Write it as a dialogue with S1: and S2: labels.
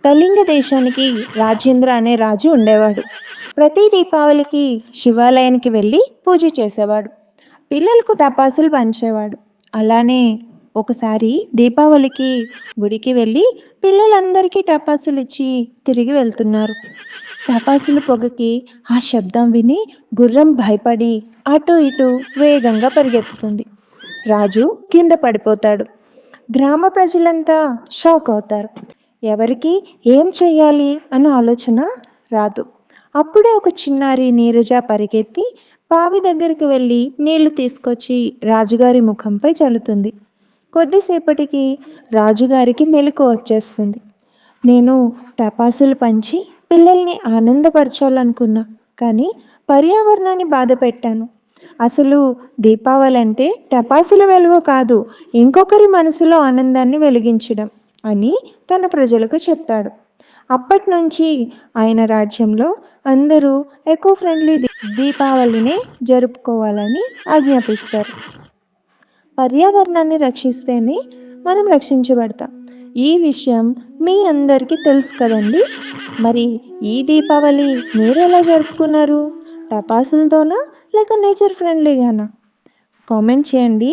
S1: కళింగ దేశానికి రాజేంద్ర అనే రాజు ఉండేవాడు. ప్రతి దీపావళికి శివాలయానికి వెళ్ళి పూజ చేసేవాడు. పిల్లలకు టపాసులు పంచేవాడు. అలానే ఒకసారి దీపావళికి గుడికి వెళ్ళి పిల్లలందరికీ టపాసులు ఇచ్చి తిరిగి వెళ్తున్నారు. టపాసుల పొగకి ఆ శబ్దం విని గుర్రం భయపడి అటు ఇటు వేగంగా పరిగెత్తుతుంది. రాజు కింద పడిపోతాడు. గ్రామ ప్రజలంతా షాక్ అవుతారు. ఎవరికి ఏం చెయ్యాలి అన్న ఆలోచన రాదు. అప్పుడే ఒక చిన్నారి నీరజ పరిగెత్తి బావి దగ్గరికి వెళ్ళి నీళ్లు తీసుకొచ్చి రాజుగారి ముఖంపై చల్లుతుంది. కొద్దిసేపటికి రాజుగారికి మెలకువ వచ్చేస్తుంది. నేను టపాసులు పంచి పిల్లల్ని ఆనందపరచాలనుకున్నా, కానీ పర్యావరణాన్ని బాధ పెట్టాను. అసలు దీపావళి అంటే టపాసుల వెలుగు కాదు, ఇంకొకరి మనసులో ఆనందాన్ని వెలిగించడం అని తన ప్రజలకు చెప్తాడు. అప్పటి నుంచి ఆయన రాజ్యంలో అందరూ ఎకో ఫ్రెండ్లీ దీపావళిని జరుపుకోవాలని ఆజ్ఞాపిస్తారు. పర్యావరణాన్ని రక్షిస్తేనే మనం రక్షించబడతాం. ఈ విషయం మీ అందరికీ తెలుసు కదండి. మరి ఈ దీపావళి మీరు ఎలా జరుపుకున్నారు? టపాసులతోనా లేక నేచర్ ఫ్రెండ్లీగానా? కామెంట్ చేయండి.